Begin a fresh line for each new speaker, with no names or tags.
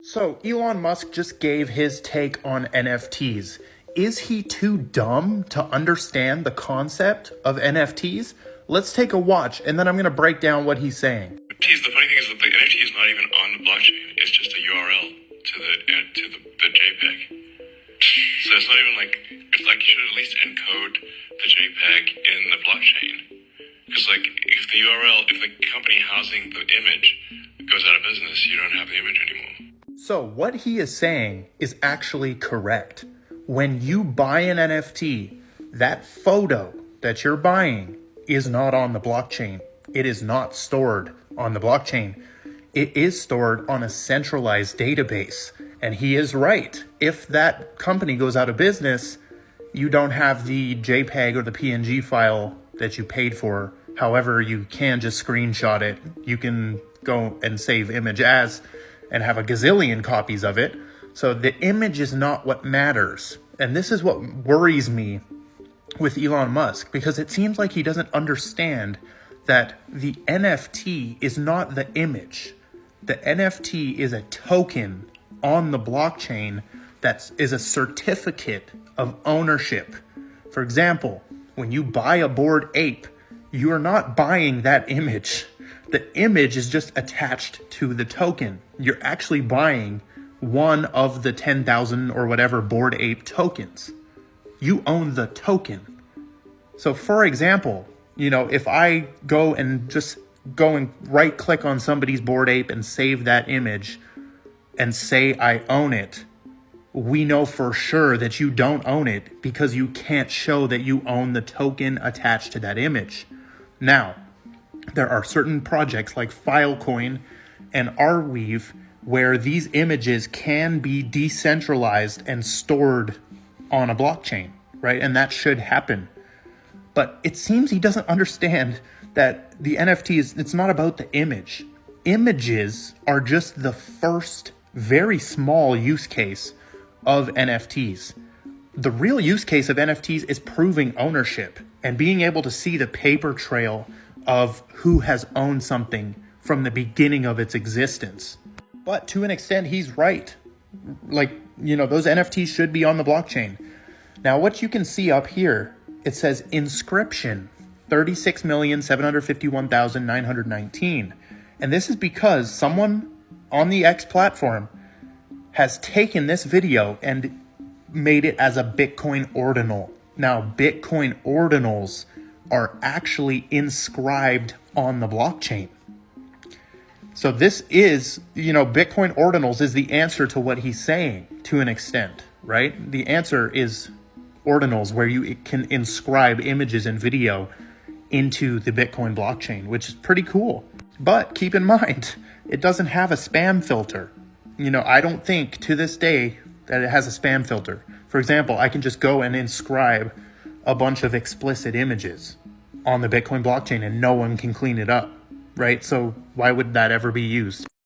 So Elon Musk just gave his take on NFTs. Is he too dumb to understand the concept of NFTs? Let's take a watch, and then I'm going to break down what he's saying.
The funny thing is that the NFT is not even on the blockchain. It's just a URL to the JPEG. So it's not even like, it's like you should at least encode the JPEG in the blockchain. Because like if the company housing the image goes out of business, you don't have the image anymore.
So what he is saying is actually correct. When you buy an NFT, that photo that you're buying is not on the blockchain. It is not stored on the blockchain. It is stored on a centralized database. And he is right. If that company goes out of business, you don't have the JPEG or the PNG file that you paid for. However, you can just screenshot it. You can go and save image as and have a gazillion copies of it. So the image is not what matters. And this is what worries me with Elon Musk, because it seems like he doesn't understand that the NFT is not the image. The NFT is a token on the blockchain that is a certificate of ownership. For example, when you buy a Bored Ape, you are not buying that image. The image is just attached to the token. You're actually buying one of the 10,000 or whatever Bored Ape tokens. You own the token. So for example, if I go and right click on somebody's Bored Ape and save that image and say I own it, we know for sure that you don't own it because you can't show that you own the token attached to that image. Now, there are certain projects like Filecoin and Arweave where these images can be decentralized and stored on a blockchain, right? And that should happen. But it seems he doesn't understand that the NFT it's not about the image. Images are just the first very small use case of NFTs. The real use case of NFTs is proving ownership and being able to see the paper trail of who has owned something from the beginning of its existence. But to an extent, he's right. Those NFTs should be on the blockchain. Now, what you can see up here, it says inscription, 36,751,919. And this is because someone on the X platform has taken this video and made it as a Bitcoin ordinal. Now, Bitcoin ordinals are actually inscribed on the blockchain. So this is, Bitcoin ordinals is the answer to what he's saying to an extent, right? The answer is ordinals where you can inscribe images and video into the Bitcoin blockchain, which is pretty cool. But keep in mind, it doesn't have a spam filter. I don't think to this day that it has a spam filter. For example, I can just go and inscribe a bunch of explicit images on the Bitcoin blockchain and no one can clean it up, right? So why would that ever be used?